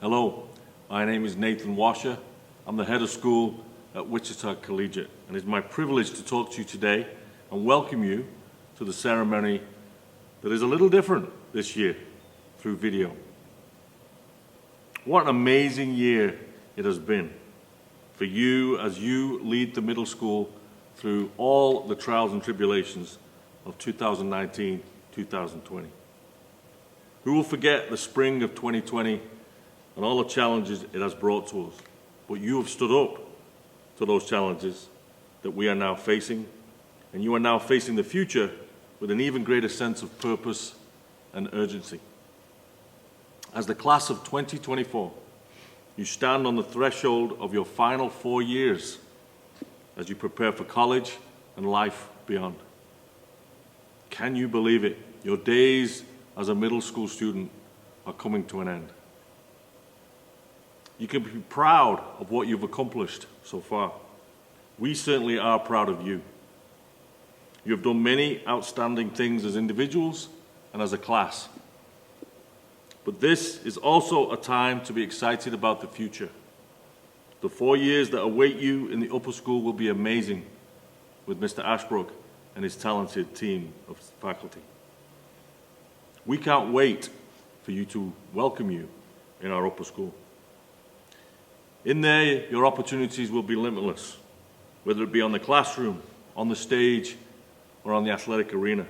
Hello, my name is Nathan Washer. I'm the head of school at Wichita Collegiate, and it's my privilege to talk to you today and welcome you to the ceremony that is a little different this year through video. What an amazing year it has been for you as you lead the middle school through all the trials and tribulations of 2019-2020. Who will forget the spring of 2020 and all the challenges it has brought to us? But you have stood up to those challenges that we are now facing, and you are now facing the future with an even greater sense of purpose and urgency. As the class of 2024, you stand on the threshold of your final 4 years as you prepare for college and life beyond. Can you believe it? Your days as a middle school student are coming to an end. You can be proud of what you've accomplished so far. We certainly are proud of you. You have done many outstanding things as individuals and as a class. But this is also a time to be excited about the future. The 4 years that await you in the upper school will be amazing with Mr. Ashbrook and his talented team of faculty. We can't wait for you to welcome you in our upper school. In there, your opportunities will be limitless, whether it be on the classroom, on the stage, or on the athletic arena.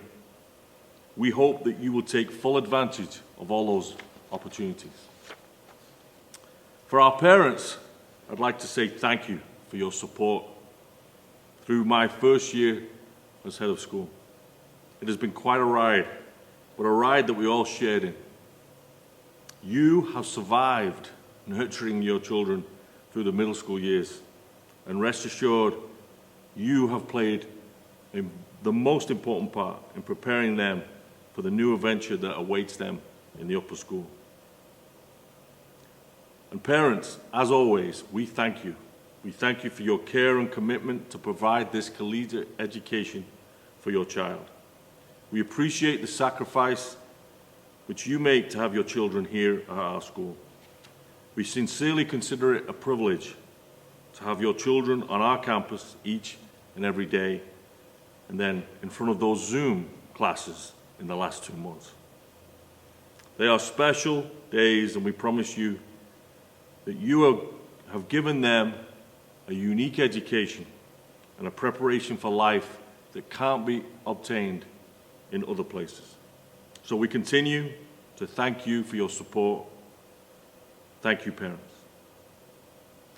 We hope that you will take full advantage of all those opportunities. For our parents, I'd like to say thank you for your support through my first year as head of school. It has been quite a ride, but a ride that we all shared in. You have survived nurturing your children through the middle school years, and rest assured, you have played the most important part in preparing them for the new adventure that awaits them in the upper school. And parents, as always, we thank you. We thank you for your care and commitment to provide this collegiate education for your child. We appreciate the sacrifice which you make to have your children here at our school. We sincerely consider it a privilege to have your children on our campus each and every day, and then in front of those Zoom classes in the last 2 months. They are special days, and we promise you that you have given them a unique education and a preparation for life that can't be obtained in other places. So we continue to thank you for your support. Thank you, parents.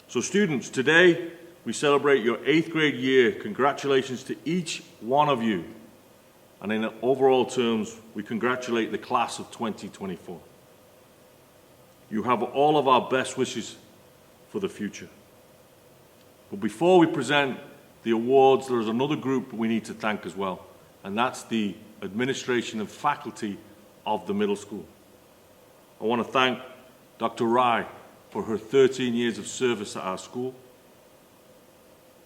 So students, today we celebrate your 8th grade year. Congratulations to each one of you. And in overall terms, we congratulate the class of 2024. You have all of our best wishes for the future. But before we present the awards, there is another group we need to thank as well, and that's the administration and faculty of the middle school. I want to thank Dr. Rai for her 13 years of service at our school.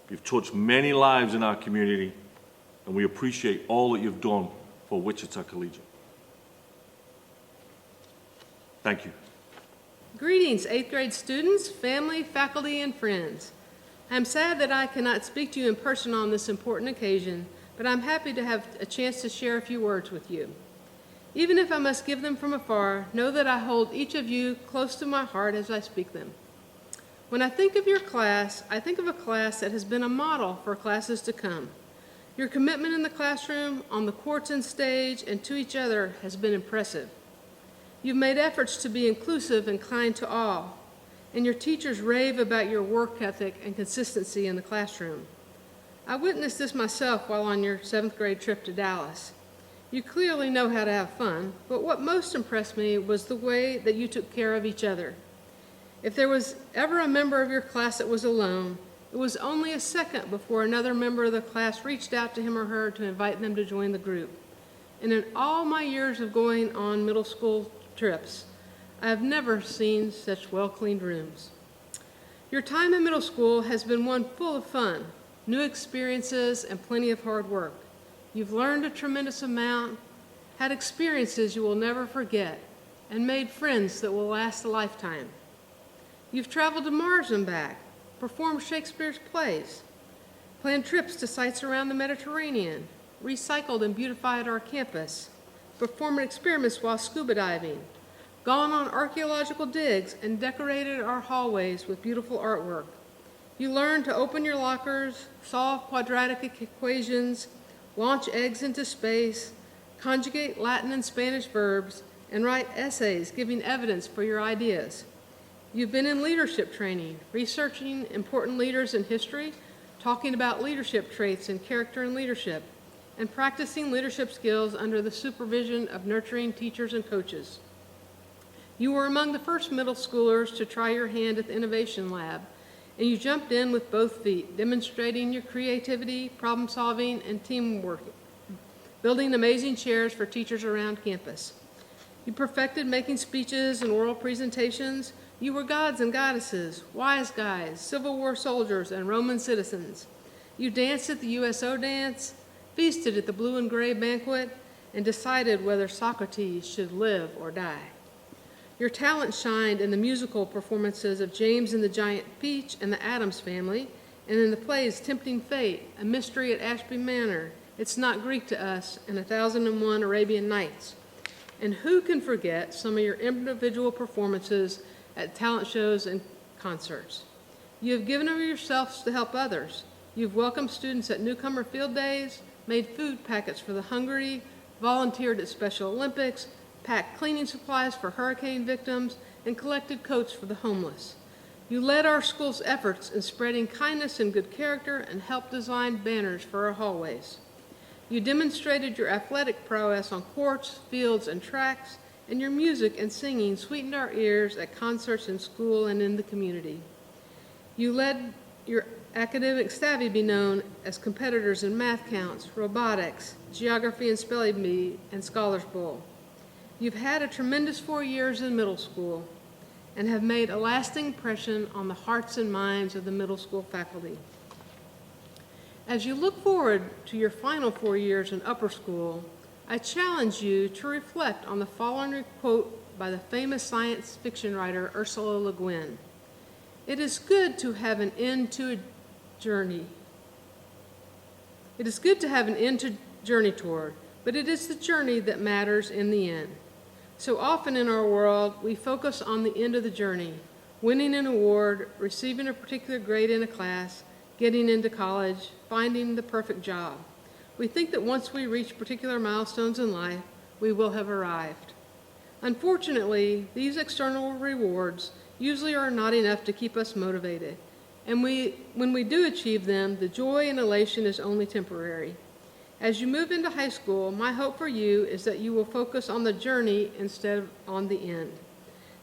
You've touched many lives in our community, and we appreciate all that you've done for Wichita Collegiate. Thank you. Greetings, 8th grade students, family, faculty, and friends. I'm sad that I cannot speak to you in person on this important occasion, but I'm happy to have a chance to share a few words with you. Even if I must give them from afar, know that I hold each of you close to my heart as I speak them. When I think of your class, I think of a class that has been a model for classes to come. Your commitment in the classroom, on the courts and stage, and to each other has been impressive. You've made efforts to be inclusive and kind to all, and your teachers rave about your work ethic and consistency in the classroom. I witnessed this myself while on your 7th grade trip to Dallas. You clearly know how to have fun, but what most impressed me was the way that you took care of each other. If there was ever a member of your class that was alone, it was only a second before another member of the class reached out to him or her to invite them to join the group. And in all my years of going on middle school trips, I have never seen such well-cleaned rooms. Your time in middle school has been one full of fun, new experiences, and plenty of hard work. You've learned a tremendous amount, had experiences you will never forget, and made friends that will last a lifetime. You've traveled to Mars and back, performed Shakespeare's plays, planned trips to sites around the Mediterranean, recycled and beautified our campus, performed experiments while scuba diving, gone on archaeological digs, and decorated our hallways with beautiful artwork. You learned to open your lockers, solve quadratic equations, launch eggs into space, conjugate Latin and Spanish verbs, and write essays giving evidence for your ideas. You've been in leadership training, researching important leaders in history, talking about leadership traits and character in leadership, and practicing leadership skills under the supervision of nurturing teachers and coaches. You were among the first middle schoolers to try your hand at the Innovation Lab, and you jumped in with both feet, demonstrating your creativity, problem solving, and teamwork, building amazing chairs for teachers around campus. You perfected making speeches and oral presentations. You were gods and goddesses, wise guys, Civil War soldiers, and Roman citizens. You danced at the USO dance, feasted at the blue and gray banquet, and decided whether Socrates should live or die. Your talent shined in the musical performances of James and the Giant Peach and the Addams Family, and in the plays Tempting Fate, A Mystery at Ashby Manor, It's Not Greek to Us, and 1001 Arabian Nights. And who can forget some of your individual performances at talent shows and concerts? You have given of yourselves to help others. You've welcomed students at newcomer field days, made food packets for the hungry, volunteered at Special Olympics, packed cleaning supplies for hurricane victims, and collected coats for the homeless. You led our school's efforts in spreading kindness and good character and helped design banners for our hallways. You demonstrated your athletic prowess on courts, fields, and tracks, and your music and singing sweetened our ears at concerts in school and in the community. You led your academic savvy be known as competitors in math counts, robotics, geography and spelling bee, and Scholars Bowl. You've had a tremendous 4 years in middle school and have made a lasting impression on the hearts and minds of the middle school faculty. As you look forward to your final 4 years in upper school, I challenge you to reflect on the following quote by the famous science fiction writer Ursula Le Guin. It is good to have an end to a journey. It is good to have an end to journey toward, but it is the journey that matters in the end. So often in our world, we focus on the end of the journey, winning an award, receiving a particular grade in a class, getting into college, finding the perfect job. We think that once we reach particular milestones in life, we will have arrived. Unfortunately, these external rewards usually are not enough to keep us motivated, and when we do achieve them, the joy and elation is only temporary. As you move into high school, my hope for you is that you will focus on the journey instead of on the end,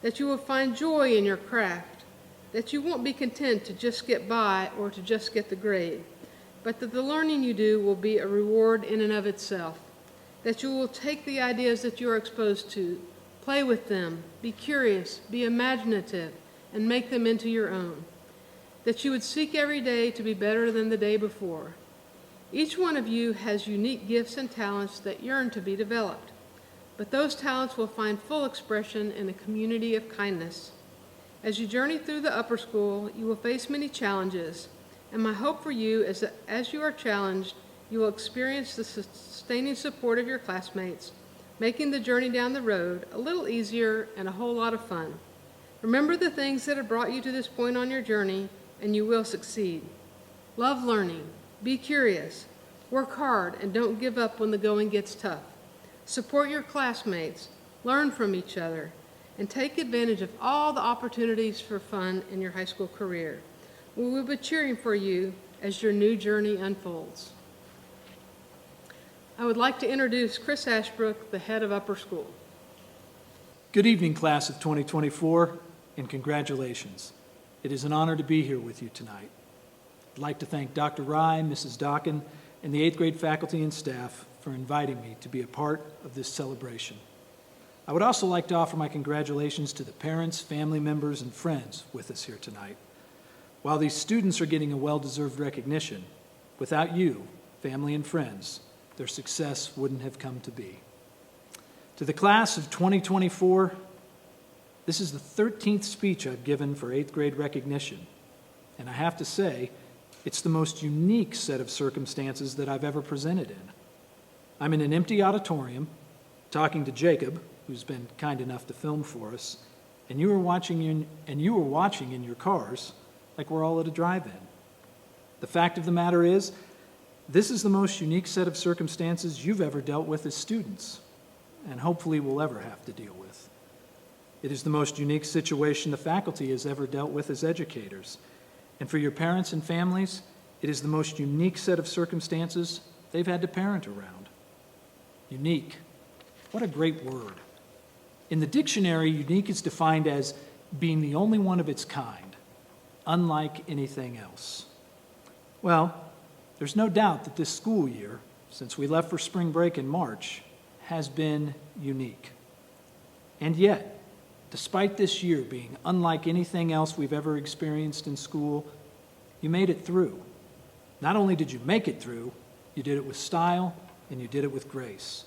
that you will find joy in your craft, that you won't be content to just get by or to just get the grade, but that the learning you do will be a reward in and of itself, that you will take the ideas that you are exposed to, play with them, be curious, be imaginative, and make them into your own, that you would seek every day to be better than the day before. Each one of you has unique gifts and talents that yearn to be developed, but those talents will find full expression in a community of kindness. As you journey through the upper school, you will face many challenges, and my hope for you is that as you are challenged, you will experience the sustaining support of your classmates, making the journey down the road a little easier and a whole lot of fun. Remember the things that have brought you to this point on your journey, and you will succeed. Love learning. Be curious, work hard, and don't give up when the going gets tough. Support your classmates, learn from each other, and take advantage of all the opportunities for fun in your high school career. We will be cheering for you as your new journey unfolds. I would like to introduce Chris Ashbrook, the head of upper school. Good evening, class of 2024, and congratulations. It is an honor to be here with you tonight. I'd like to thank Dr. Rye, Mrs. Dockin, and the 8th grade faculty and staff for inviting me to be a part of this celebration. I would also like to offer my congratulations to the parents, family members, and friends with us here tonight. While these students are getting a well-deserved recognition, without you, family and friends, their success wouldn't have come to be. To the class of 2024, This is the 13th speech I've given for 8th grade recognition, and I have to say, it's the most unique set of circumstances that I've ever presented in. I'm in an empty auditorium, talking to Jacob, who's been kind enough to film for us, and you were watching in your cars like we're all at a drive-in. The fact of the matter is, this is the most unique set of circumstances you've ever dealt with as students, and hopefully will ever have to deal with. It is the most unique situation the faculty has ever dealt with as educators, and for your parents and families, it is the most unique set of circumstances they've had to parent around. Unique. What a great word. In the dictionary, unique is defined as being the only one of its kind, unlike anything else. Well, there's no doubt that this school year, since we left for spring break in March, has been unique. And yet, despite this year being unlike anything else we've ever experienced in school, you made it through. Not only did you make it through, you did it with style and you did it with grace.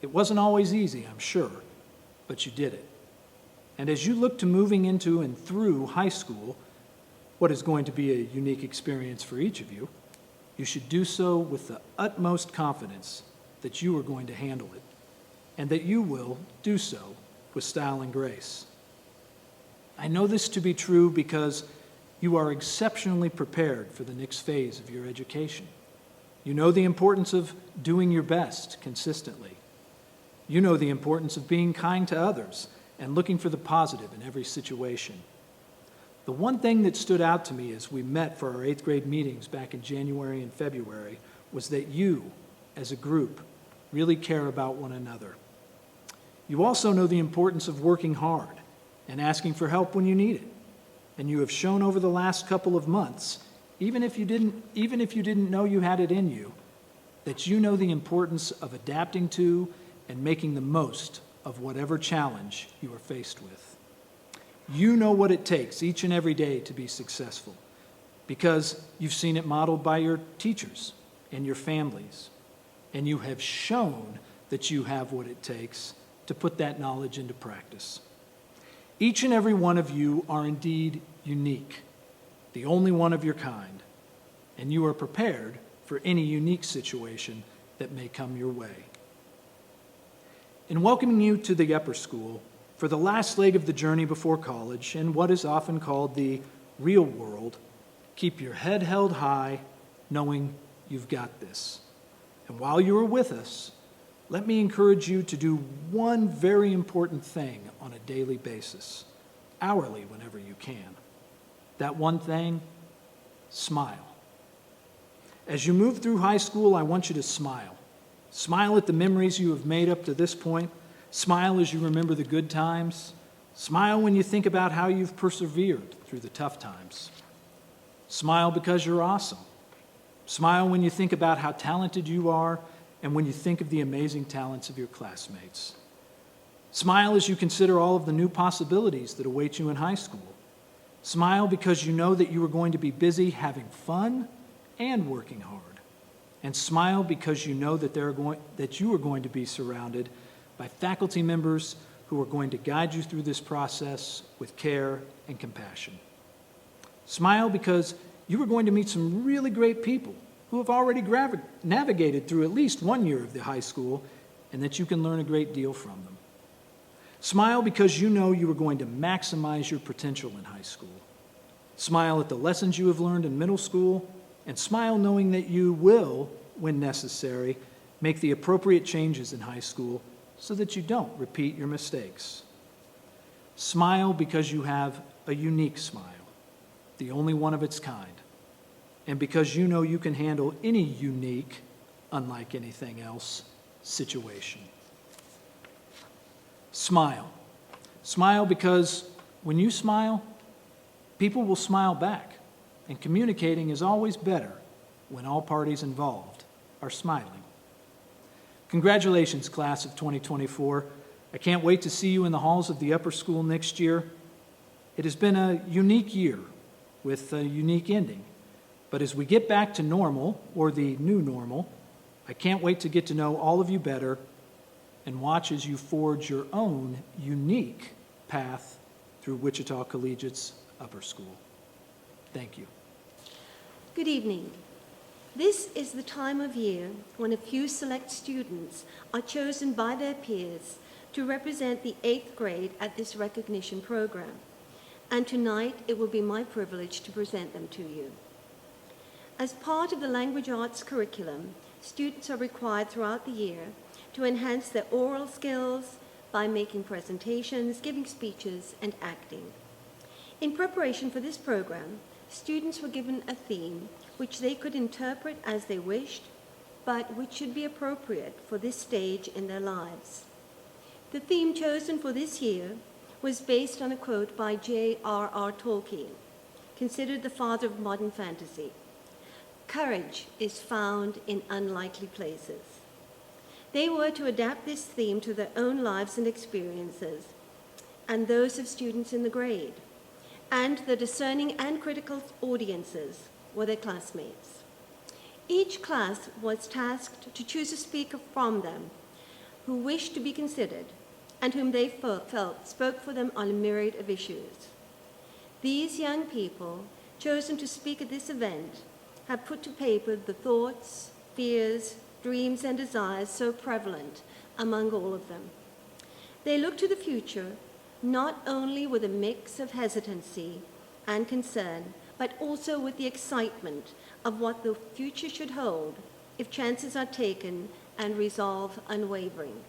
It wasn't always easy, I'm sure, but you did it. And as you look to moving into and through high school, what is going to be a unique experience for each of you, you should do so with the utmost confidence that you are going to handle it, and that you will do so with style and grace. I know this to be true because you are exceptionally prepared for the next phase of your education. You know the importance of doing your best consistently. You know the importance of being kind to others and looking for the positive in every situation. The one thing that stood out to me as we met for our 8th grade meetings back in January and February was that you, as a group, really care about one another. You also know the importance of working hard and asking for help when you need it. And you have shown over the last couple of months, even if you didn't know you had it in you, that you know the importance of adapting to and making the most of whatever challenge you are faced with. You know what it takes each and every day to be successful because you've seen it modeled by your teachers and your families, and you have shown that you have what it takes to put that knowledge into practice. Each and every one of you are indeed unique, the only one of your kind, and you are prepared for any unique situation that may come your way. In welcoming you to the upper school, for the last leg of the journey before college and what is often called the real world, keep your head held high, knowing you've got this. And while you are with us, let me encourage you to do one very important thing on a daily basis, hourly whenever you can. That one thing, smile. As you move through high school, I want you to smile. Smile at the memories you have made up to this point. Smile as you remember the good times. Smile when you think about how you've persevered through the tough times. Smile because you're awesome. Smile when you think about how talented you are and when you think of the amazing talents of your classmates. Smile as you consider all of the new possibilities that await you in high school. Smile because you know that you are going to be busy having fun and working hard. And smile because you know that you are going to be surrounded by faculty members who are going to guide you through this process with care and compassion. Smile because you are going to meet some really great people who have already navigated through at least one year of the high school and that you can learn a great deal from them. Smile because you know you are going to maximize your potential in high school. Smile at the lessons you have learned in middle school, and smile knowing that you will, when necessary, make the appropriate changes in high school so that you don't repeat your mistakes. Smile because you have a unique smile, the only one of its kind, and because you know you can handle any unique, unlike anything else, situation. Smile. Smile because when you smile, people will smile back, and communicating is always better when all parties involved are smiling. Congratulations, class of 2024. I can't wait to see you in the halls of the upper school next year. It has been a unique year with a unique ending. But as we get back to normal, or the new normal, I can't wait to get to know all of you better and watch as you forge your own unique path through Wichita Collegiate's upper school. Thank you. Good evening. This is the time of year when a few select students are chosen by their peers to represent the 8th grade at this recognition program. And tonight, it will be my privilege to present them to you. As part of the language arts curriculum, students are required throughout the year to enhance their oral skills by making presentations, giving speeches, and acting. In preparation for this program, students were given a theme which they could interpret as they wished, but which should be appropriate for this stage in their lives. The theme chosen for this year was based on a quote by J.R.R. Tolkien, considered the father of modern fantasy. Courage is found in unlikely places. They were to adapt this theme to their own lives and experiences, and those of students in the grade, and the discerning and critical audiences were their classmates. Each class was tasked to choose a speaker from them who wished to be considered and whom they felt spoke for them on a myriad of issues. These young people chosen to speak at this event have put to paper the thoughts, fears, dreams, and desires so prevalent among all of them. They look to the future not only with a mix of hesitancy and concern, but also with the excitement of what the future should hold if chances are taken and resolve unwavering.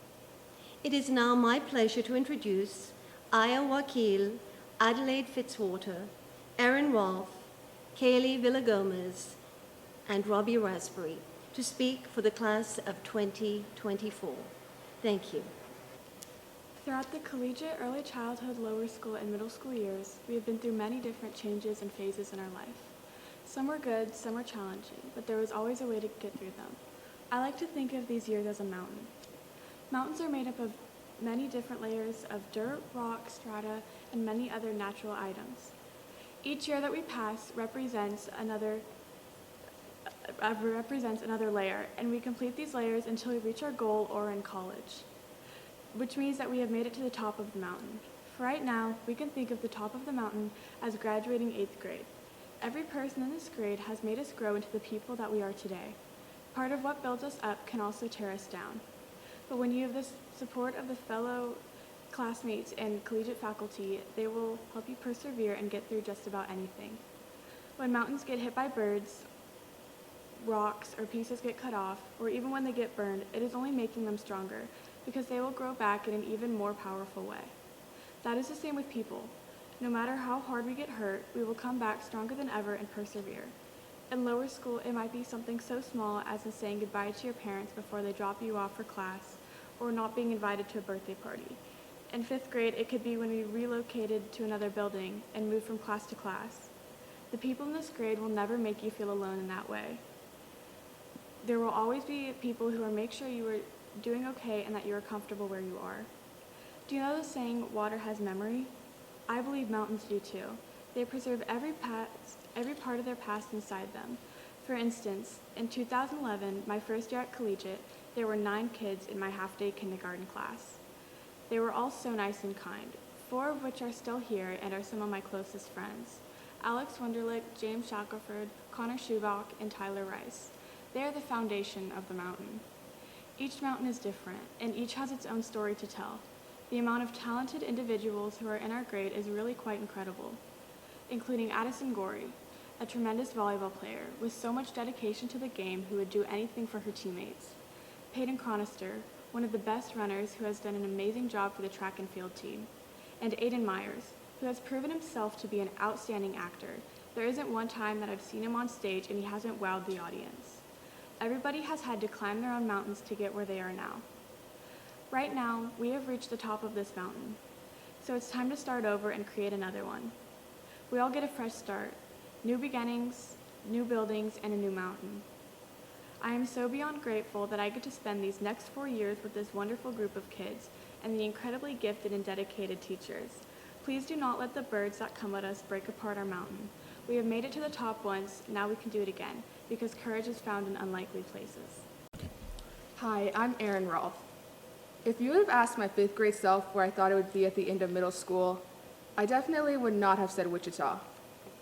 It is now my pleasure to introduce Aya Wakil, Adelaide Fitzwater, Erin Rolfe, Kaylee Villagomez, and Robbie Raspberry to speak for the class of 2024. Thank you. Throughout the collegiate, early childhood, lower school, and middle school years, we have been through many different changes and phases in our life. Some were good, some were challenging, but there was always a way to get through them. I like to think of these years as a mountain. Mountains are made up of many different layers of dirt, rock, strata, and many other natural items. Each year that we pass represents another layer, and we complete these layers until we reach our goal or in college, which means that we have made it to the top of the mountain. For right now, we can think of the top of the mountain as graduating 8th grade. Every person in this grade has made us grow into the people that we are today. Part of what builds us up can also tear us down. But when you have the support of the fellow classmates and collegiate faculty, they will help you persevere and get through just about anything. When mountains get hit by birds, rocks, or pieces get cut off, or even when they get burned, it is only making them stronger, because they will grow back in an even more powerful way. That is the same with people. No matter how hard we get hurt, we will come back stronger than ever and persevere. In lower school, it might be something so small as in saying goodbye to your parents before they drop you off for class, or not being invited to a birthday party. In 5th grade, it could be when we relocated to another building and moved from class to class. The people in this grade will never make you feel alone in that way. There will always be people who will make sure you are doing okay and that you are comfortable where you are. Do you know the saying, water has memory? I believe mountains do too. They preserve every part of their past inside them. For instance, in 2011, my first year at collegiate, there were 9 kids in my half-day kindergarten class. They were all so nice and kind, 4 of which are still here and are some of my closest friends. Alex Wunderlich, James Shackelford, Connor Schubach, and Tyler Rice. They are the foundation of the mountain. Each mountain is different, and each has its own story to tell. The amount of talented individuals who are in our grade is really quite incredible, including Addison Gorey, a tremendous volleyball player with so much dedication to the game who would do anything for her teammates. Peyton Chronister, one of the best runners who has done an amazing job for the track and field team. And Aiden Myers, who has proven himself to be an outstanding actor. There isn't one time that I've seen him on stage and he hasn't wowed the audience. Everybody has had to climb their own mountains to get where they are now. Right now, we have reached the top of this mountain, so it's time to start over and create another one. We all get a fresh start, new beginnings, new buildings, and a new mountain. I am so beyond grateful that I get to spend these next 4 years with this wonderful group of kids and the incredibly gifted and dedicated teachers. Please do not let the birds that come at us break apart our mountain. We have made it to the top once, now we can do it again, because courage is found in unlikely places. Hi, I'm Erin Rolfe. If you would have asked my fifth grade self where I thought it would be at the end of middle school, I definitely would not have said Wichita.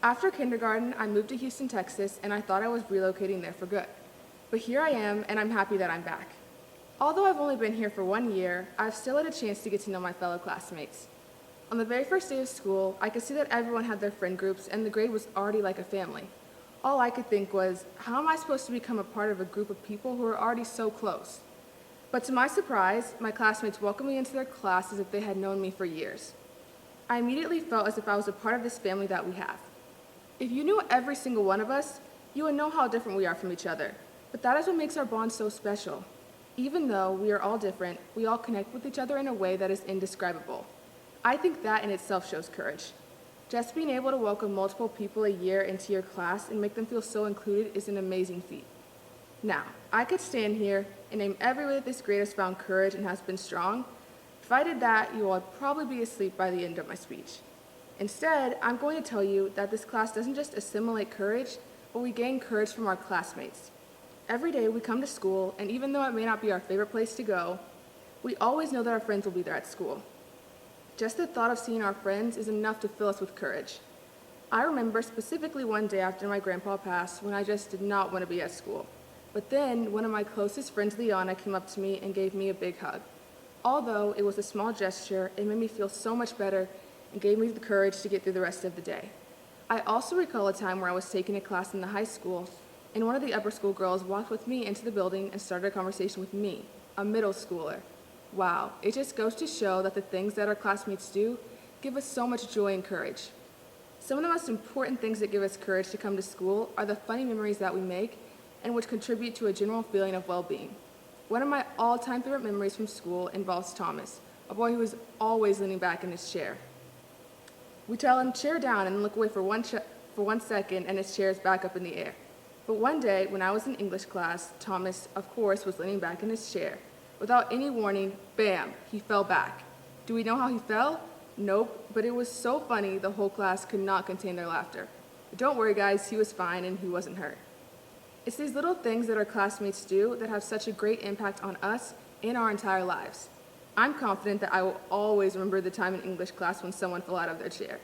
After kindergarten, I moved to Houston, Texas, and I thought I was relocating there for good. But here I am, and I'm happy that I'm back. Although I've only been here for 1 year, I've still had a chance to get to know my fellow classmates. On the very first day of school, I could see that everyone had their friend groups, and the grade was already like a family. All I could think was, how am I supposed to become a part of a group of people who are already so close? But to my surprise, my classmates welcomed me into their class as if they had known me for years. I immediately felt as if I was a part of this family that we have. If you knew every single one of us, you would know how different we are from each other. But that is what makes our bond so special. Even though we are all different, we all connect with each other in a way that is indescribable. I think that in itself shows courage. Just being able to welcome multiple people a year into your class and make them feel so included is an amazing feat. Now, I could stand here and name every way that this grade has found courage and has been strong. If I did that, you all would probably be asleep by the end of my speech. Instead, I'm going to tell you that this class doesn't just assimilate courage, but we gain courage from our classmates. Every day we come to school, and even though it may not be our favorite place to go, we always know that our friends will be there at school. Just the thought of seeing our friends is enough to fill us with courage. I remember specifically one day after my grandpa passed when I just did not want to be at school. But then one of my closest friends, Liana, came up to me and gave me a big hug. Although it was a small gesture, it made me feel so much better and gave me the courage to get through the rest of the day. I also recall a time where I was taking a class in the high school, and one of the upper school girls walked with me into the building and started a conversation with me, a middle schooler. Wow, it just goes to show that the things that our classmates do give us so much joy and courage. Some of the most important things that give us courage to come to school are the funny memories that we make and which contribute to a general feeling of well-being. One of my all-time favorite memories from school involves Thomas, a boy who was always leaning back in his chair. We tell him, chair down, and look away for 1 second, and his chair is back up in the air. But one day, when I was in English class, Thomas, of course, was leaning back in his chair. Without any warning, bam, he fell back. Do we know how he fell? Nope, but it was so funny the whole class could not contain their laughter. But don't worry, guys, he was fine and he wasn't hurt. It's these little things that our classmates do that have such a great impact on us and our entire lives. I'm confident that I will always remember the time in English class when someone fell out of their chair.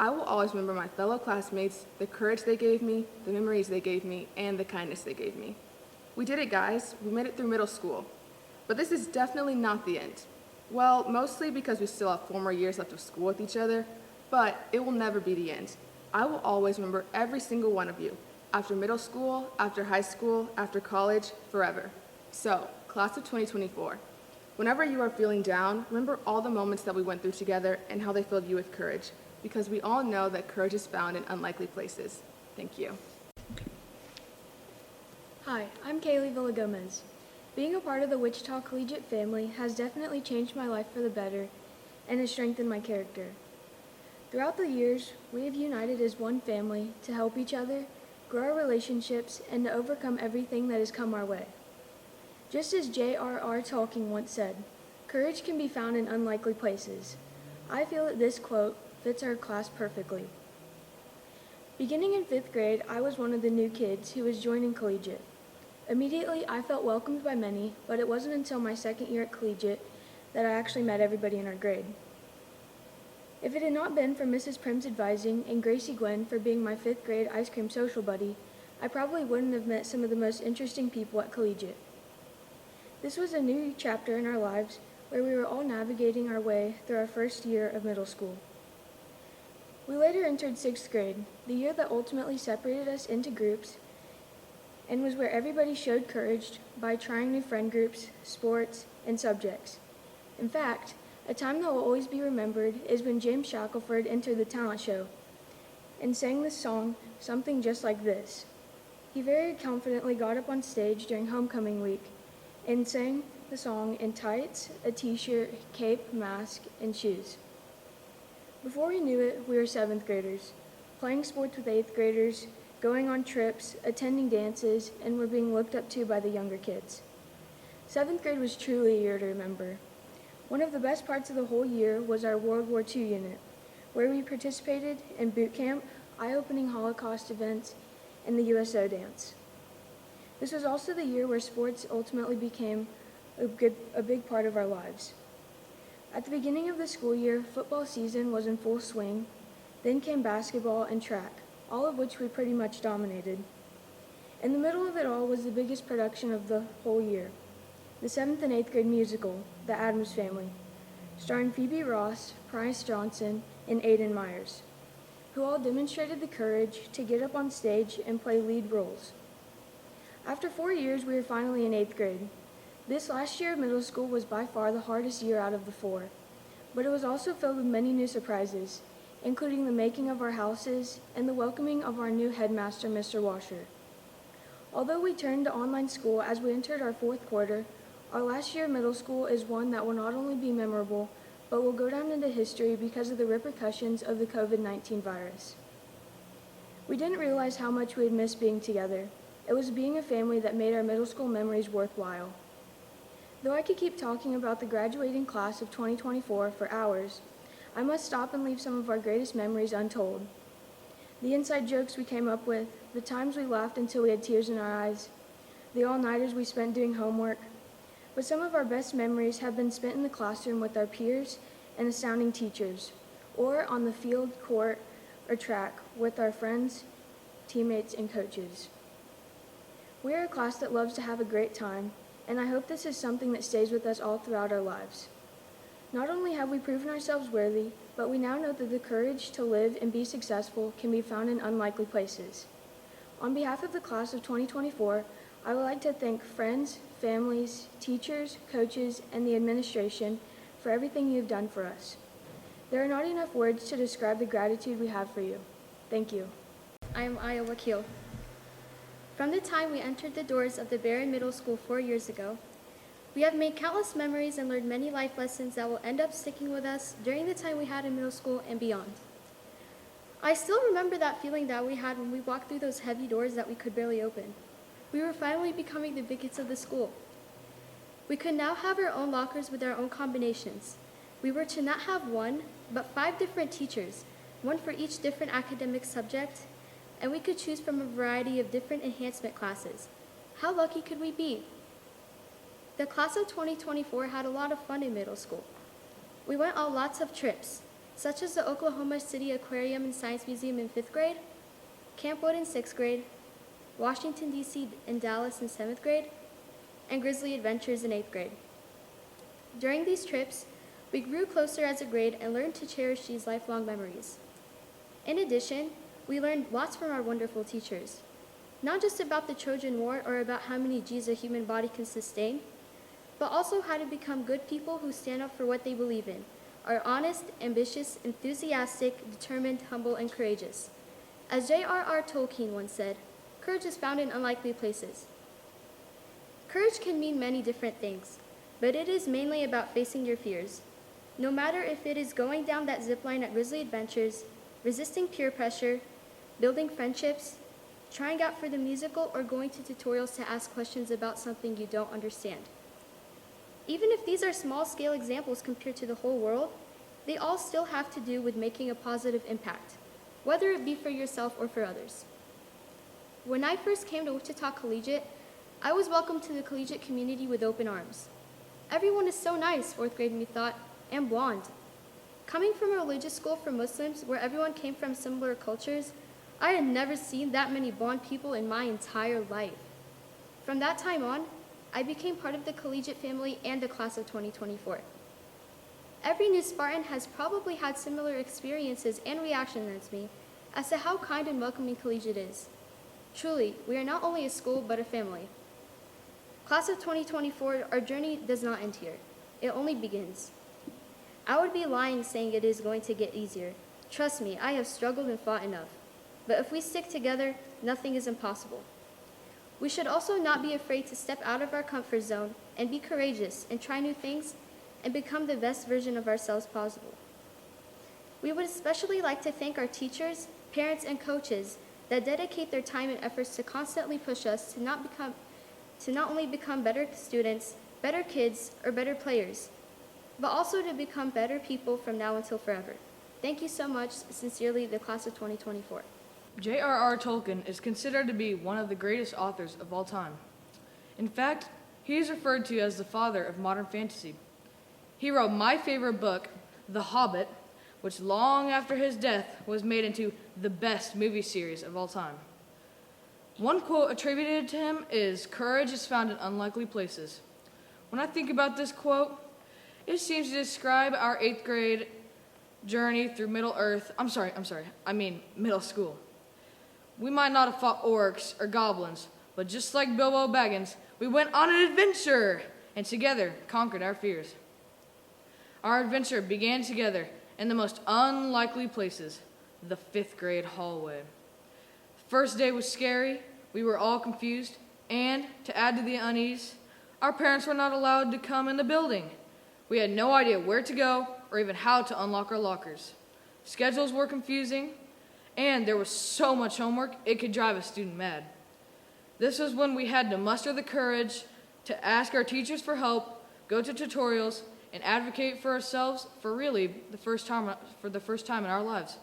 I will always remember my fellow classmates, the courage they gave me, the memories they gave me, and the kindness they gave me. We did it, guys. We made it through middle school. But this is definitely not the end. Well, mostly because we still have 4 more years left of school with each other, but it will never be the end. I will always remember every single one of you, after middle school, after high school, after college, forever. So, class of 2024, whenever you are feeling down, remember all the moments that we went through together and how they filled you with courage, because we all know that courage is found in unlikely places. Thank you. Hi, I'm Kaylee Villagomez. Being a part of the Wichita Collegiate family has definitely changed my life for the better and has strengthened my character. Throughout the years, we have united as one family to help each other, grow our relationships, and to overcome everything that has come our way. Just as J.R.R. Tolkien once said, courage can be found in unlikely places. I feel that this quote fits our class perfectly. Beginning in 5th grade, I was one of the new kids who was joining collegiate. Immediately, I felt welcomed by many, but it wasn't until my 2nd year at collegiate that I actually met everybody in our grade. If it had not been for Mrs. Prim's advising and Gracie Gwen for being my 5th grade ice cream social buddy, I probably wouldn't have met some of the most interesting people at collegiate. This was a new chapter in our lives where we were all navigating our way through our first year of middle school. We later entered 6th grade, the year that ultimately separated us into groups, and was where everybody showed courage by trying new friend groups, sports, and subjects. In fact, a time that will always be remembered is when James Shackelford entered the talent show and sang the song, Something Just Like This. He very confidently got up on stage during homecoming week and sang the song in tights, a t-shirt, cape, mask, and shoes. Before we knew it, we were 7th graders, playing sports with 8th graders, going on trips, attending dances, and were being looked up to by the younger kids. 7th grade was truly a year to remember. One of the best parts of the whole year was our World War II unit, where we participated in boot camp, eye-opening Holocaust events, and the USO dance. This was also the year where sports ultimately became a big part of our lives. At the beginning of the school year, football season was in full swing. Then came basketball and track, all of which we pretty much dominated. In the middle of it all was the biggest production of the whole year, the 7th and 8th grade musical, The Addams Family, starring Phoebe Ross, Price Johnson, and Aidan Myers, who all demonstrated the courage to get up on stage and play lead roles. After 4 years, we were finally in 8th grade. This last year of middle school was by far the hardest year out of the 4, but it was also filled with many new surprises, including the making of our houses and the welcoming of our new headmaster, Mr. Washer. Although we turned to online school as we entered our 4th quarter, our last year of middle school is one that will not only be memorable, but will go down into history because of the repercussions of the COVID-19 virus. We didn't realize how much we had missed being together. It was being a family that made our middle school memories worthwhile. Though I could keep talking about the graduating class of 2024 for hours, I must stop and leave some of our greatest memories untold. The inside jokes we came up with, the times we laughed until we had tears in our eyes, the all-nighters we spent doing homework. But some of our best memories have been spent in the classroom with our peers and astounding teachers, or on the field, court, or track with our friends, teammates, and coaches. We are a class that loves to have a great time, and I hope this is something that stays with us all throughout our lives. Not only have we proven ourselves worthy, but we now know that the courage to live and be successful can be found in unlikely places. On behalf of the class of 2024, I would like to thank friends, families, teachers, coaches, and the administration for everything you've done for us. There are not enough words to describe the gratitude we have for you. Thank you. I am Aya Wakil. From the time we entered the doors of the Barron Middle School 4 years ago, we have made countless memories and learned many life lessons that will end up sticking with us during the time we had in middle school and beyond. I still remember that feeling that we had when we walked through those heavy doors that we could barely open. We were finally becoming the big kids of the school. We could now have our own lockers with our own combinations. We were to not have one, but 5 different teachers, one for each different academic subject, and we could choose from a variety of different enhancement classes. How lucky could we be? The class of 2024 had a lot of fun in middle school. We went on lots of trips, such as the Oklahoma City Aquarium and Science Museum in 5th grade, Camp Wood in 6th grade, Washington, D.C. and Dallas in 7th grade, and Grizzly Adventures in 8th grade. During these trips, we grew closer as a grade and learned to cherish these lifelong memories. In addition, we learned lots from our wonderful teachers, not just about the Trojan War or about how many G's a human body can sustain, but also how to become good people who stand up for what they believe in, are honest, ambitious, enthusiastic, determined, humble, and courageous. As J.R.R. Tolkien once said, courage is found in unlikely places. Courage can mean many different things, but it is mainly about facing your fears. No matter if it is going down that zip line at Grizzly Adventures, resisting peer pressure, building friendships, trying out for the musical, or going to tutorials to ask questions about something you don't understand. Even if these are small-scale examples compared to the whole world, they all still have to do with making a positive impact, whether it be for yourself or for others. When I first came to Wichita Collegiate, I was welcomed to the collegiate community with open arms. Everyone is so nice, 4th grade me thought, and blonde. Coming from a religious school for Muslims where everyone came from similar cultures, I had never seen that many blonde people in my entire life. From that time on, I became part of the collegiate family and the class of 2024. Every new Spartan has probably had similar experiences and reactions as me as to how kind and welcoming collegiate is. Truly, we are not only a school, but a family. Class of 2024, our journey does not end here. It only begins. I would be lying saying it is going to get easier. Trust me, I have struggled and fought enough. But if we stick together, nothing is impossible. We should also not be afraid to step out of our comfort zone and be courageous and try new things and become the best version of ourselves possible. We would especially like to thank our teachers, parents, and coaches that dedicate their time and efforts to constantly push us to not only become better students, better kids, or better players, but also to become better people from now until forever. Thank you so much. Sincerely, the class of 2024. J.R.R. Tolkien is considered to be one of the greatest authors of all time. In fact, He is referred to as the father of modern fantasy. He wrote my favorite book, The Hobbit, which long after his death was made into the best movie series of all time. One quote attributed to him is, "Courage is found in unlikely places." When I think about this quote, it seems to describe our 8th grade journey through middle school. We might not have fought orcs or goblins, but just like Bilbo Baggins, we went on an adventure and together conquered our fears. Our adventure began together in the most unlikely places, the 5th grade hallway. The first day was scary, we were all confused, and to add to the unease, our parents were not allowed to come in the building. We had no idea where to go or even how to unlock our lockers. Schedules were confusing, and there was so much homework it could drive a student mad. This was when we had to muster the courage to ask our teachers for help, go to tutorials, and advocate for ourselves for the first time in our lives.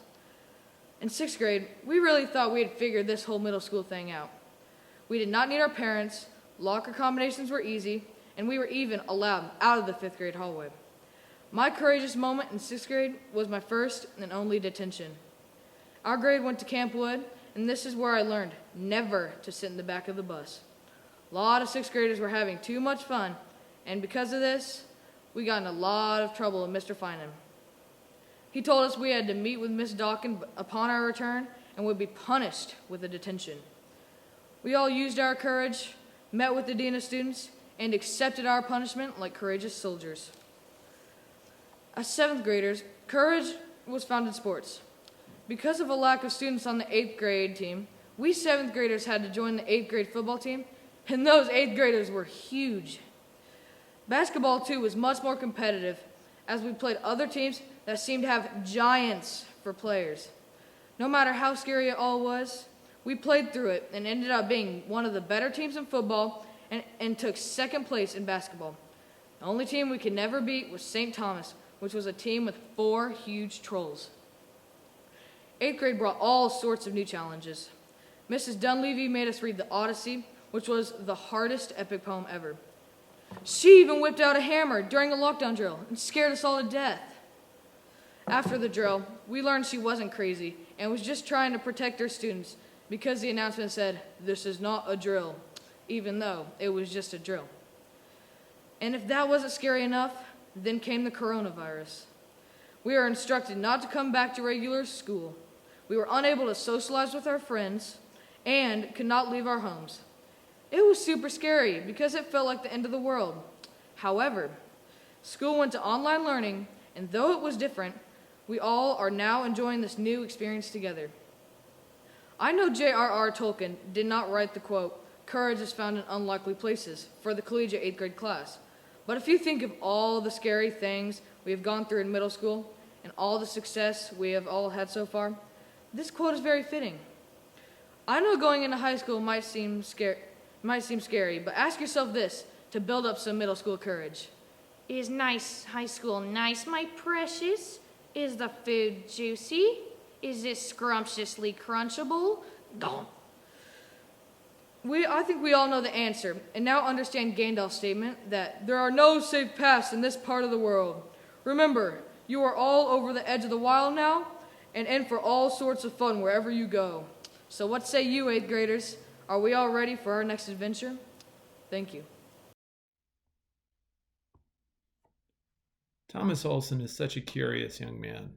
In 6th grade, we really thought we had figured this whole middle school thing out. We did not need our parents, locker combinations were easy, and we were even allowed out of the 5th grade hallway. My courageous moment in 6th grade was my first and only detention. Our grade went to Camp Wood, and this is where I learned never to sit in the back of the bus. A lot of 6th graders were having too much fun, and because of this, we got in a lot of trouble with Mr. Finan. He told us we had to meet with Miss Dawkins upon our return and would be punished with a detention. We all used our courage, met with the dean of students, and accepted our punishment like courageous soldiers. As 7th graders, courage was found in sports. Because of a lack of students on the 8th grade team, we 7th graders had to join the 8th grade football team, and those 8th graders were huge. Basketball, too, was much more competitive, as we played other teams that seemed to have giants for players. No matter how scary it all was, we played through it and ended up being one of the better teams in football and took 2nd place in basketball. The only team we could never beat was St. Thomas, which was a team with 4 huge trolls. 8th grade brought all sorts of new challenges. Mrs. Dunleavy made us read the Odyssey, which was the hardest epic poem ever. She even whipped out a hammer during a lockdown drill and scared us all to death. After the drill, we learned she wasn't crazy and was just trying to protect her students because the announcement said, "This is not a drill," even though it was just a drill. And if that wasn't scary enough, then came the coronavirus. We were instructed not to come back to regular school. We were unable to socialize with our friends and could not leave our homes. It was super scary because it felt like the end of the world. However, school went to online learning, and though it was different, we all are now enjoying this new experience together. I know J.R.R. Tolkien did not write the quote, "Courage is found in unlikely places," for the collegiate 8th grade class. But if you think of all the scary things we have gone through in middle school and all the success we have all had so far, this quote is very fitting. I know going into high school might seem scary, but ask yourself this to build up some middle school courage. Is nice high school nice, my precious? Is the food juicy? Is it scrumptiously crunchable? Gone. I think we all know the answer, and now understand Gandalf's statement that there are no safe paths in this part of the world. Remember, you are all over the edge of the wild now, and in for all sorts of fun wherever you go. So what say you, 8th graders? Are we all ready for our next adventure? Thank you. Thomas Olson is such a curious young man.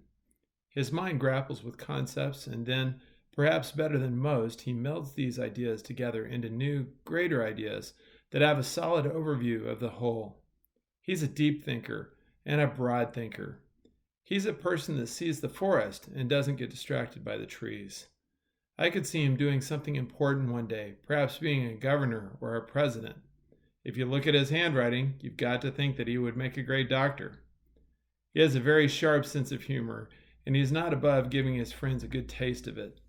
His mind grapples with concepts, and then, perhaps better than most, he melds these ideas together into new, greater ideas that have a solid overview of the whole. He's a deep thinker and a broad thinker. He's a person that sees the forest and doesn't get distracted by the trees. I could see him doing something important one day, perhaps being a governor or a president. If you look at his handwriting, you've got to think that he would make a great doctor. He has a very sharp sense of humor, and he's not above giving his friends a good taste of it.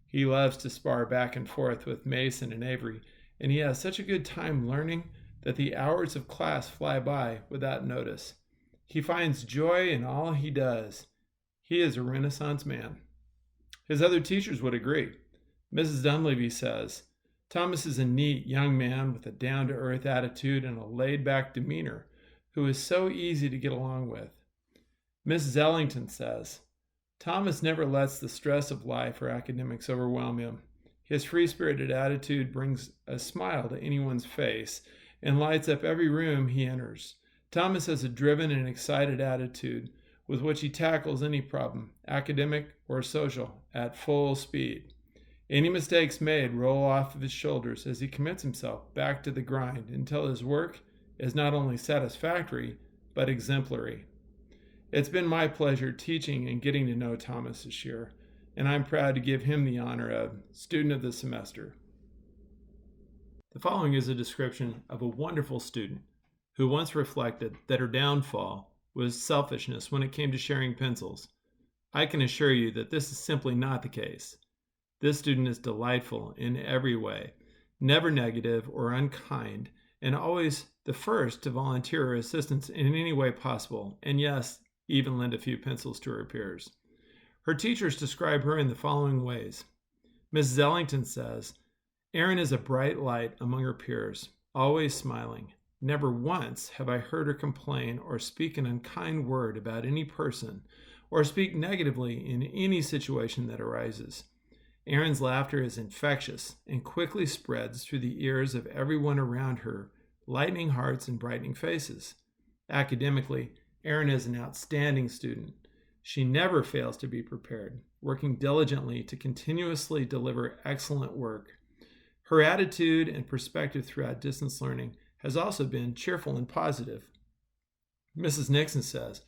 He loves to spar back and forth with Mason and Avery, and he has such a good time learning that the hours of class fly by without notice. He finds joy in all he does. He is a Renaissance man. His other teachers would agree. Mrs. Dunleavy says, Thomas is a neat young man with a down-to-earth attitude and a laid-back demeanor who is so easy to get along with. Mrs. Ellington says, Thomas never lets the stress of life or academics overwhelm him. His free-spirited attitude brings a smile to anyone's face and lights up every room he enters. Thomas has a driven and excited attitude with which he tackles any problem, academic or social, at full speed. Any mistakes made roll off of his shoulders as he commits himself back to the grind until his work is not only satisfactory, but exemplary. It's been my pleasure teaching and getting to know Thomas this year, and I'm proud to give him the honor of Student of the Semester. The following is a description of a wonderful student who once reflected that her downfall was selfishness when it came to sharing pencils. I can assure you that this is simply not the case. This student is delightful in every way, never negative or unkind, and always the first to volunteer her assistance in any way possible, and yes, even lend a few pencils to her peers. Her teachers describe her in the following ways. Mrs. Ellington says, Erin is a bright light among her peers, always smiling. Never once have I heard her complain or speak an unkind word about any person or speak negatively in any situation that arises. Erin's laughter is infectious and quickly spreads through the ears of everyone around her, lightening hearts and brightening faces. Academically, Erin is an outstanding student. She never fails to be prepared, working diligently to continuously deliver excellent work. Her attitude and perspective throughout distance learning has also been cheerful and positive. Mrs. Nixon says,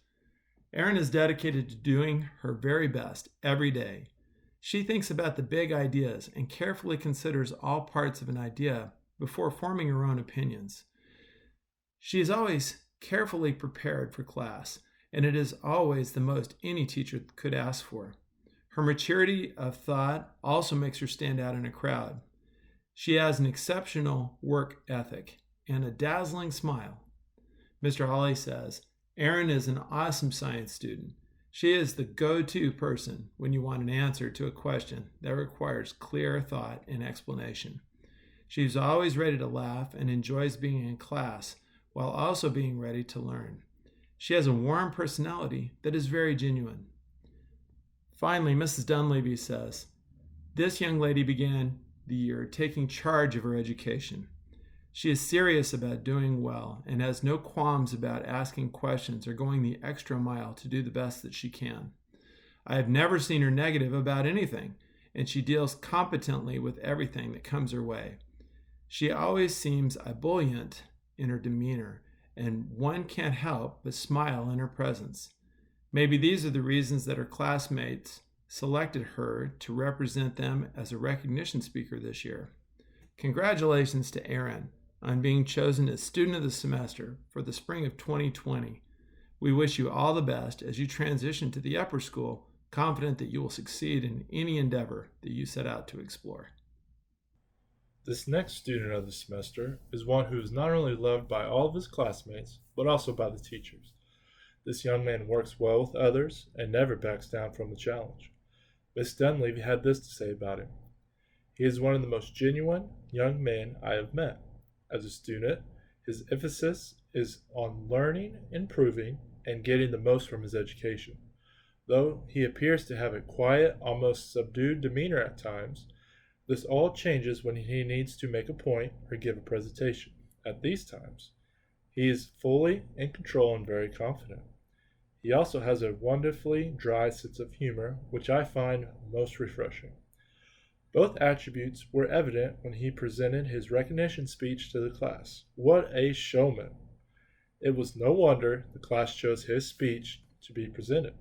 Erin is dedicated to doing her very best every day. She thinks about the big ideas and carefully considers all parts of an idea before forming her own opinions. She is always carefully prepared for class, and it is always the most any teacher could ask for. Her maturity of thought also makes her stand out in a crowd. She has an exceptional work ethic and a dazzling smile. Mr. Hawley says, Erin is an awesome science student. She is the go-to person when you want an answer to a question that requires clear thought and explanation. She's always ready to laugh and enjoys being in class while also being ready to learn. She has a warm personality that is very genuine. Finally, Mrs. Dunleavy says, this young lady began the year taking charge of her education. She is serious about doing well and has no qualms about asking questions or going the extra mile to do the best that she can. I have never seen her negative about anything, and she deals competently with everything that comes her way. She always seems ebullient in her demeanor, and one can't help but smile in her presence. Maybe these are the reasons that her classmates selected her to represent them as a recognition speaker this year. Congratulations to Erin on being chosen as Student of the Semester for the spring of 2020. We wish you all the best as you transition to the upper school, confident that you will succeed in any endeavor that you set out to explore. This next student of the semester is one who is not only loved by all of his classmates, but also by the teachers. This young man works well with others and never backs down from the challenge. Miss Dunleavy had this to say about him. He is one of the most genuine young men I have met. As a student, his emphasis is on learning, improving, and getting the most from his education. Though he appears to have a quiet, almost subdued demeanor at times, this all changes when he needs to make a point or give a presentation. At these times, he is fully in control and very confident. He also has a wonderfully dry sense of humor, which I find most refreshing. Both attributes were evident when he presented his recognition speech to the class. What a showman! It was no wonder the class chose his speech to be presented.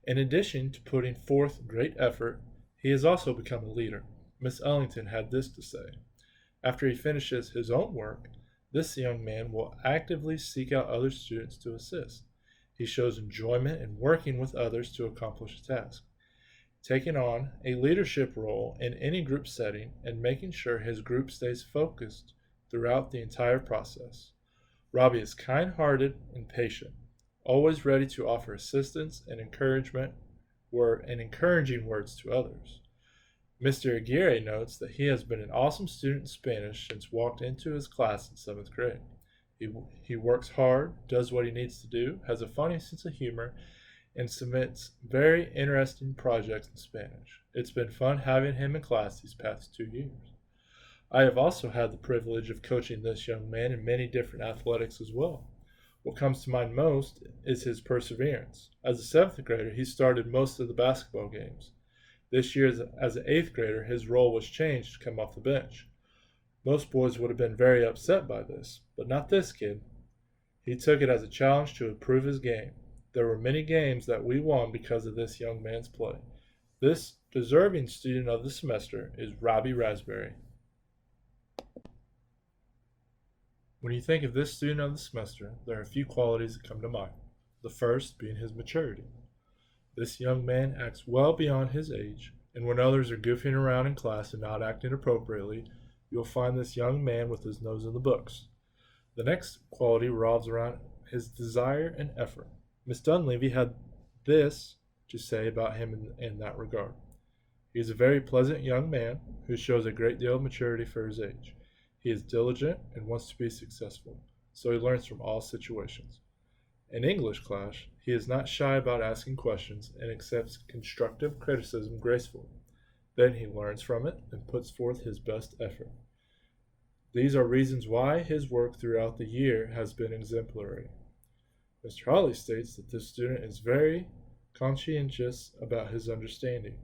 In addition to putting forth great effort, he has also become a leader. Miss Ellington had this to say. After he finishes his own work, this young man will actively seek out other students to assist. He shows enjoyment in working with others to accomplish a task, taking on a leadership role in any group setting and making sure his group stays focused throughout the entire process. Robbie is kind-hearted and patient, always ready to offer assistance and encouraging words to others. Mr. Aguirre notes that he has been an awesome student in Spanish since walked into his class in 7th grade. He works hard, does what he needs to do, has a funny sense of humor, and submits very interesting projects in Spanish. It's been fun having him in class these past 2 years. I have also had the privilege of coaching this young man in many different athletics as well. What comes to mind most is his perseverance. As a 7th grader, he started most of the basketball games. This year, as an 8th grader, his role was changed to come off the bench. Most boys would have been very upset by this, but not this kid. He took it as a challenge to improve his game. There were many games that we won because of this young man's play. This deserving student of the semester is Robbie Raspberry. When you think of this student of the semester, there are a few qualities that come to mind. The first being his maturity. This young man acts well beyond his age, and when others are goofing around in class and not acting appropriately, you'll find this young man with his nose in the books. The next quality revolves around his desire and effort. Miss Dunleavy had this to say about him in that regard. He is a very pleasant young man who shows a great deal of maturity for his age. He is diligent and wants to be successful, so he learns from all situations. In English class, he is not shy about asking questions and accepts constructive criticism gracefully. Then he learns from it and puts forth his best effort. These are reasons why his work throughout the year has been exemplary. Mr. Hawley states that this student is very conscientious about his understanding.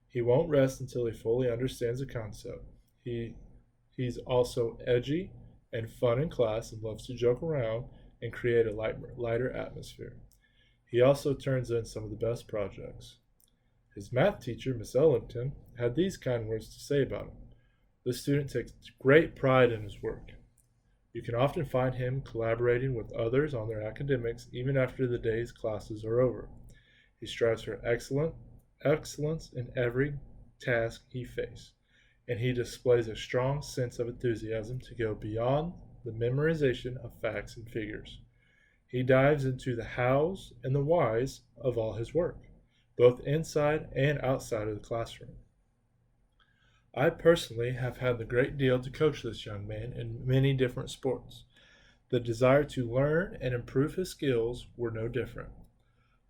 He won't rest until he fully understands a concept. He's also edgy and fun in class and loves to joke around and create a lighter atmosphere. He also turns in some of the best projects. His math teacher, Miss Ellington, had these kind words to say about him. The student takes great pride in his work. You can often find him collaborating with others on their academics even after the day's classes are over. He strives for excellence in every task he faces, and he displays a strong sense of enthusiasm to go beyond the memorization of facts and figures. He dives into the hows and the whys of all his work, both inside and outside of the classroom. I personally have had the great deal to coach this young man in many different sports. The desire to learn and improve his skills were no different.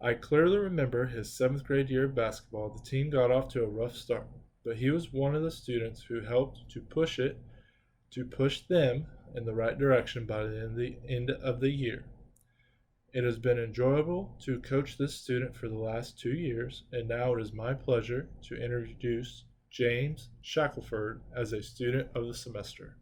I clearly remember his 7th grade year of basketball. The team got off to a rough start, but he was one of the students who helped to push them in the right direction by the end of the year. It has been enjoyable to coach this student for the last 2 years, and now it is my pleasure to introduce James Shackelford as a student of the semester.